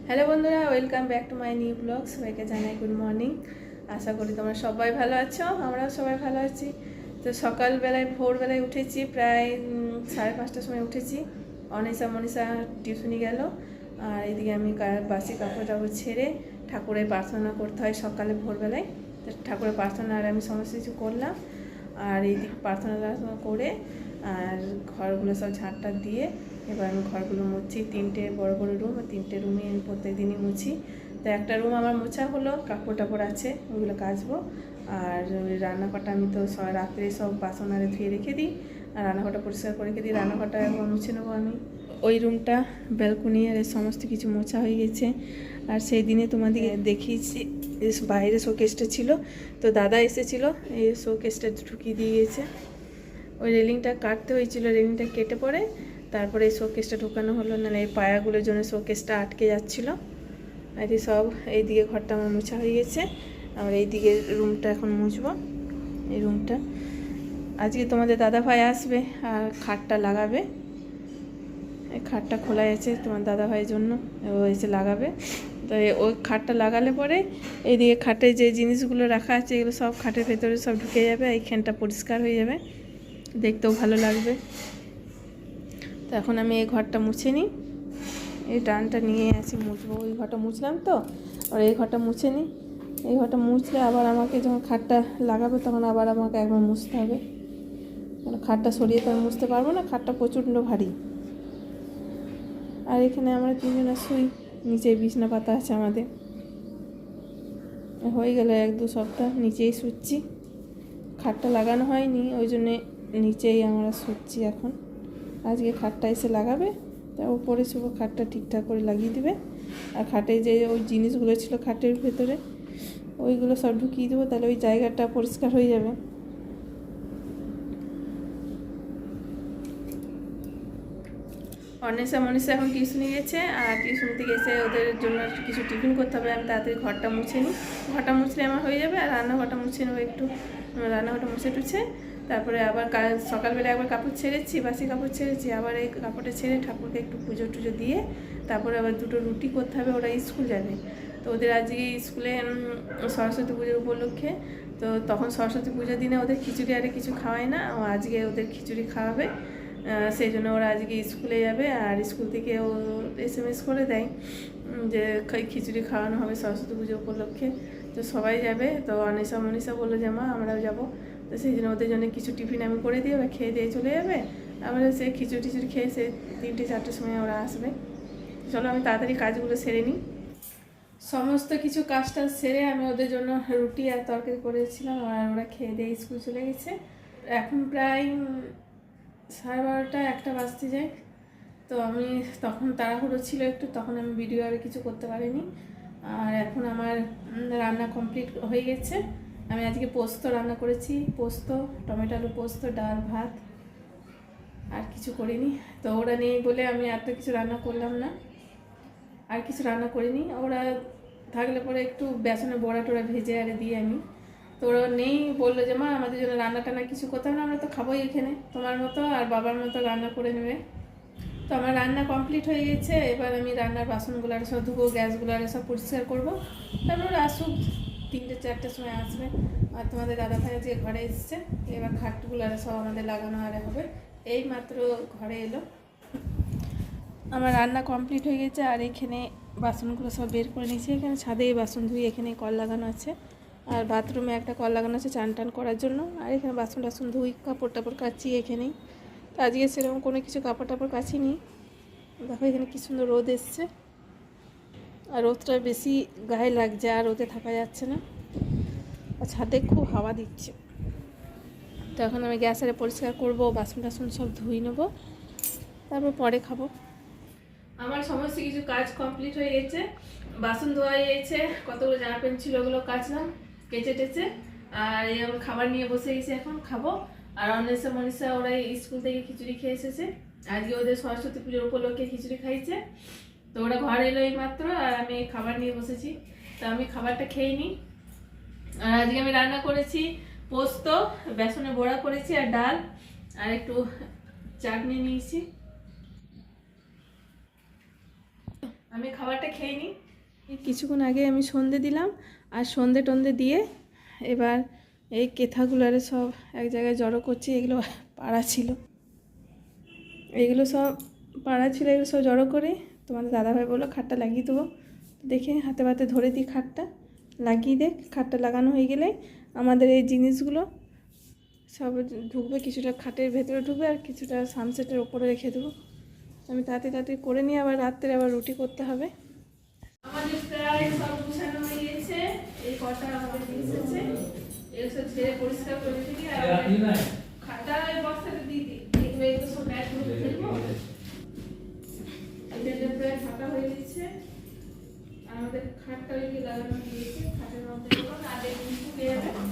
Hello বন্ধুরা, welcome back to my new blog. সবাইকে জানাই গুড মর্নিং। আশা করি তোমরা সবাই ভালো আছো, আমরাও সবাই ভালো আছি। তো সকালবেলায় ভোরবেলায় উঠেছি, প্রায় 5:30টার সময় উঠেছি। মনীষা টিউশনি গেল, আর এদিকে আমি বাসি কাপড় টাপড় ছেড়ে ঠাকুরের প্রার্থনা করতে হয় সকালে ভোরবেলায়। তো ঠাকুরের প্রার্থনা আর আমি সমস্ত কিছু করলাম, আর এইদিকে প্রার্থনা করে আর ঘরগুলো সব ঝাঁটটা দিয়ে এবার আমি ঘরগুলো মুছি। 3টে বড় বড় রুম, আর 3টে রুমে আমি প্রত্যেক দিনই মুছি। তো একটা রুম আমার মোছা হলো, কাপড় টাপড় আছে ওইগুলো কাচবো। আর ওই রান্নাঘরটা আমি তো রাত্রে সব বাসন আরে ধুয়ে রেখে দিই, আর রান্নাঘরটা পরিষ্কার করে রেখে দিই। রান্নাঘরটা একবার মুছে নেবো আমি। ওই রুমটা, ব্যালকনি আর সমস্ত কিছু মোছা হয়ে গেছে। আর সেই দিনে তোমাদের দেখিয়েছি বাইরে শোকেসটা ছিল, তো দাদা এসেছিলো, এই শোকেসটা ঢুকিয়ে দিয়ে গেছে। ওই রেলিংটা কাটতে হয়েছিল, রেলিংটা কেটে পড়ে তারপরে এই শোকেসটা ঢোকানো হলো, না এই পায়াগুলোর জন্য শোকেসটা আটকে যাচ্ছিলো। আর এই সব এইদিকে ঘরটা আমার মোছা হয়ে গেছে। আর এইদিকে রুমটা এখন মুছবো। এই রুমটা আজকে তোমাদের দাদা ভাই আসবে আর খাটটা লাগাবে। এই খাটটা খোলা আছে তোমার দাদা ভাইয়ের জন্য, ও এসে লাগাবে। তো ওই খাটটা লাগালে পরে এইদিকে খাটে যে জিনিসগুলো রাখা আছে এগুলো সব খাটের ভেতরে সব ঢুকে যাবে, এইখানটা পরিষ্কার হয়ে যাবে, দেখতেও ভালো লাগবে। তো এখন আমি এই ঘরটা মুছে নিই, এই টানটা নিয়ে আসি মুছবো। ওই ঘরটা মুছলাম তো, আর এই ঘরটা মুছে নিই। এই ঘরটা মুছলে আবার আমাকে যখন খাটটা লাগাবে তখন আবার আমাকে একবার মুছতে হবে, কারণ খাটটা সরিয়ে তো আমি মুছতে পারবো না, খাটটা প্রচণ্ড ভারী। আর এখানে আমরা 3জনে শুই, নিচে বিছনা পাতা আছে আমাদের। হয়ে গেল 1-2 সপ্তাহ নিচেই শুচ্ছি, খাটটা লাগানো হয়নি, ওই জন্যে নিচেই আমরা শুচ্ছি এখন। আজকে খাটটা এসে লাগাবে, তা উপরে শুভ খাটটা ঠিকঠাক করে লাগিয়ে দেবে। আর খাটে যে ওই জিনিসগুলো ছিল খাটের ভেতরে ওইগুলো সব ঢুকিয়ে দেবো, তাহলে ওই জায়গাটা পরিষ্কার হয়ে যাবে। মনীষা এখন টিউশনি গেছে, আর টিউশন থেকে এসে ওদের জন্য কিছু টিফিন করতে হবে। আমি তাড়াতাড়ি ঘরটা মুছে নিই, ঘরটা মুছলে আমার হয়ে যাবে। আর রান্নাঘরটা মুছে নেবো একটু, রান্নাঘরটা মুছে টুছে তারপরে আবার সকালবেলা একবার কাপড় ছেড়েছি, বাসি কাপড় ছেড়েছি, আবার এই কাপড়টা ছেড়ে ঠাকুরকে একটু পুজো টুজো দিয়ে তারপরে আবার 2টো রুটি করতে হবে, ওরা স্কুল যাবে। তো ওদের আজকে স্কুলে সরস্বতী পুজোর উপলক্ষে, তো তখন সরস্বতী পুজোর দিনে ওদের খিচুড়ি আরে কিছু খাওয়ায় না, আজকে ওদের খিচুড়ি খাওয়াবে। সেই জন্য ওরা আজকে স্কুলে যাবে, আর স্কুল থেকে ও SMS করে দেয় যে খিচুড়ি খাওয়ানো হবে সরস্বতী পুজো উপলক্ষে। তো সবাই যাবে, তো মনীষা বললো যে মা আমরাও যাবো। তো সেই জন্য ওদের জন্য কিছু টিফিন আমি করে দিই, ওরা খেয়ে দিয়ে চলে যাবে। আমরা সে খিচুড়ি খেয়ে সে 3টে-4টের সময় ওরা আসবে। চলো আমি তাড়াতাড়ি কাজগুলো সেরে নিই। সমস্ত কিছু কাজটা সেরে আমি ওদের জন্য রুটি আর তরকারি করেছিলাম, আর ওরা খেয়ে দিয়ে স্কুল চলে গেছে। এখন প্রায় 12:30-1টা বাজতে যায়। তো আমি তখন তাড়াহুড়ো ছিল একটু, তখন আমি ভিডিও আর কিছু করতে পারিনি। আর এখন আমার রান্না কমপ্লিট হয়ে গেছে। আমি আজকে পোস্ত রান্না করেছি, পোস্ত, টমেটো আলু পোস্ত, ডাল ভাত, আর কিছু করিনি। তো ওরা নেই বলে আমি এত কিছু রান্না করলাম না, আর কিছু রান্না করিনি। ওরা থাকলে পরে একটু বেসনে বড়া টোড়া ভেজে আরে দিই আমি। তো ওরা নেই, বললো যে মা আমাদের জন্য রান্না টান্না কিছু করতে হবে না, আমরা তো খাবোই এখানে, তোমার মতো আর বাবার মতো রান্না করে নেবে। তো আমার রান্না কমপ্লিট হয়ে গেছে। এবার আমি রান্নার বাসনগুলো আর সব ধুবো, গ্যাসগুলো আর সব পরিষ্কার করবো। তারপর আসুক, 3টে-4টের সময় আসবে। আর তোমাদের দাদা ভাই আজকে ঘরে এসছে, এবার খাটগুলো আর সব আমাদের লাগানো আরে হবে। এই মাত্র ঘরে এলো। আমার রান্না কমপ্লিট হয়ে গেছে, আর এখানে বাসনগুলো সব বের করে নিয়েছি। এখানে ছাদে বাসন ধুই, এখানে কল লাগানো আছে, আর বাথরুমে একটা কল লাগানো আছে চান টান করার জন্য। আর এখানে বাসন টাসন ধুই, কাপড় টাপড় কাচি এখানেই। তো আজকে সেরকম কোনো কিছু কাপড় টাপড় কাচিনি। দেখো এখানে কি সুন্দর রোদ এসছে, আর রোদটা বেশি গায়ে লাগছে, আর রোদে থাকা যাচ্ছে না, আর ছাদে খুব হাওয়া দিচ্ছে। তো এখন আমি গ্যাসে পরিষ্কার করবো, বাসন টাসন সব ধুই নেবো, তারপর পরে খাবো। আমার সমস্ত কিছু কাজ কমপ্লিট হয়ে গেছে, বাসন ধোয়া হয়ে গেছে, কতগুলো জামা প্যান্ট ছিল ওগুলো কাচলাম, কেচে টেচে। আর এই আমার খাবার নিয়ে বসে গেছি, এখন খাবো। আর মনীষা ওরা স্কুল থেকে খিচুড়ি খেয়ে এসেছে, আজকে ওদের সরস্বতী পুজোর উপলক্ষে খিচুড়ি খাইছে। তো ওরা ঘর এলো এই মাত্র, আর আমি খাবার নিয়ে বসেছি। তো আমি খাবারটা খেয়ে নিই। আর আজকে আমি রান্না করেছি পোস্ত, বেসনে বড়া করেছি, আর ডাল, আর একটু চাটনি নিয়েছি। আমি খাবারটা খেয়ে নিই। কিছুক্ষণ আগে আমি সন্ধে দিলাম, আর সন্ধে টন্ধে দিয়ে এবার এই কেথাগুলারে সব এক জায়গায় জড়ো করছি। এগুলো পাড়া ছিল, এগুলো সব এগুলো সব জড়ো করে তোমাদের দাদাভাই বললো খাটটা লাগিয়ে দেবো। দেখে হাতে পাতে ধরে দিই, খাটটা লাগিয়ে দেখ। খাটটা লাগানো হয়ে গেলে আমাদের এই জিনিসগুলো সব ঢুকবে, কিছুটা খাটের ভেতরে ঢুকবে আর কিছুটা সানসেটের ওপরে রেখে দেবো। আমি তাড়াতাড়ি করে নিয়ে আবার রাত্রে আবার রুটি করতে হবে। আমাদের প্রায় সব গুছানো হয়ে গেছে। এই কটা আমাদের জিনিস আছে, এগুলো সব ছেড়ে পরিষ্কার করে দিই। আর খাটা ওই বক্সটাতে দিয়ে দিই, এগুলো সব ব্যাগগুলো ফেলবো। এটা প্রায় ফাঁকা হয়ে গেছে। আমাদের খাটটা ওই লাগানো হয়ে গেছে, খাটের মধ্যে আর জিনিস পেয়ে যাবে।